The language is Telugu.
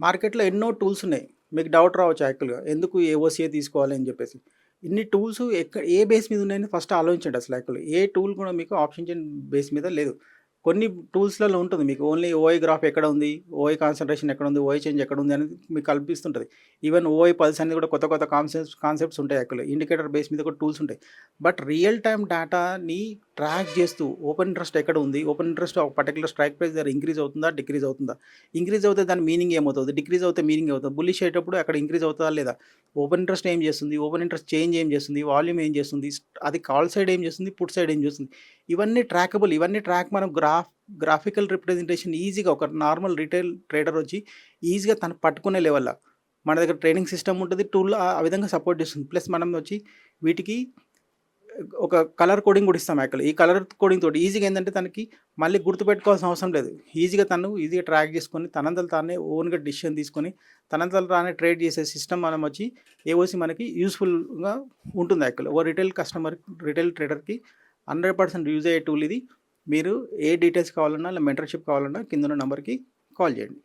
మార్కెట్‌లో ఎన్నో టూల్స్ ఉన్నాయి. మీకు డౌట్ రావచ్చు యాక్చువల్‌గా. ఎందుకు ఏఓసీఏ తీసుకోవాలి అని చెప్పేసి. ఇన్ని టూల్స్ ఏ బేస్ మీద ఉన్నాయని ఫస్ట్ ఆలోచించండి అసలు యాక్చువల్లీ. ఏ టూల్ కూడా మీకు ఆప్షన్ చైన్ బేస్ మీద లేదు. కొన్ని టూల్స్‌లలో ఉంటుంది మీకు ఓన్లీ ఓఐ గ్రాఫ్ ఎక్కడ ఉంది, ఓఐ కాన్సంట్రేషన్ ఎక్కడ ఉంది, ఓఐ చేంజ్ ఎక్కడ ఉంది అనేది మీకు కల్పిస్తుంటది. ఈవెన్ ఓఐ పల్స్ అనేది కూడా కొత్త కొత్త కాన్సెప్ట్స్ ఉంటాయి యాక్చువల్లీ. ఇండికేటర్ బేస్ మీద కూడా టూల్స్ ఉంటాయి. బట్ రియల్ టైమ్ డేటాని ట్రాక్ చేస్తూ ఓపెన్ ఇంట్రెస్ట్ ఎక్కడ ఉంది, ఓపెన్ ఇంట్రెస్ట్ ఒక పర్టిక్యులర్ స్ట్రైక్ ప్రైస్ దగ్గర ఇంక్రీజ్ అవుతుందా, డిక్రీజ్ అవుతుందా? ఇంక్రీజ్ అవుతే దాని మీనింగ్ ఏమవుతుంది? డిక్రీజ్ అవుతే మీనింగ్ ఏమవుతుంది? బుల్లిష్ అయ్యేటప్పుడు అక్కడ ఇంక్రీజ్ అవుతుందా లేదా? ఓపెన్ ఇంట్రెస్ట్ ఏం చేస్తుంది? ఓపెన్ ఇంట్రెస్ట్ చేంజ్ ఏం చేస్తుంది? వాల్యూమ్ ఏం చేస్తుంది? అది కాల్ సైడ్ ఏం చేస్తుంది? పుట్ సైడ్ ఏం చేస్తుంది? ఇవన్నీ ట్రాకబుల్. ఇవన్నీ ట్రాక్ మనం గ్రాఫికల్ రిప్రజెంటేషన్ ఈజీగా ఒక నార్మల్ రిటైల్ ట్రేడర్ వచ్చి ఈజీగా తను పట్టుకునే లెవెల్‌లో మన దగ్గర ట్రైనింగ్ సిస్టమ్ ఉంటుంది. టూల్ ఆ విధంగా సపోర్ట్ చేస్తుంది. ప్లస్ మనం వచ్చి వీటికి ఒక కలర్ కోడింగ్ కూడా ఇస్తాం యాక్చువల్లీ. ఈ కలర్ కోడింగ్ తోటి ఈజీగా ఏందంటే తనకి మళ్ళీ గుర్తుపెట్టుకోవాల్సిన అవసరం లేదు. తను ఈజీగా ట్రాక్ చేసుకొని తనంతట తానే ఓన్‌గా డిసిషన్ తీసుకొని తనంతట తానే ట్రేడ్ చేసే సిస్టమ్ మనం వచ్చి ఏఓసీ మనకి యూజ్‌ఫుల్‌గా ఉంటుంది యాక్చువల్లీ. ఓ రిటైల్ ట్రేడర్‌కి 100% యూజ్ అయ్యే టూల్ ఇది. మీరు ఏ డీటెయిల్స్ కావాలన్నా, మెంటర్‌షిప్ కావాలన్నా కిందున్న నంబర్‌కి కాల్ చేయండి.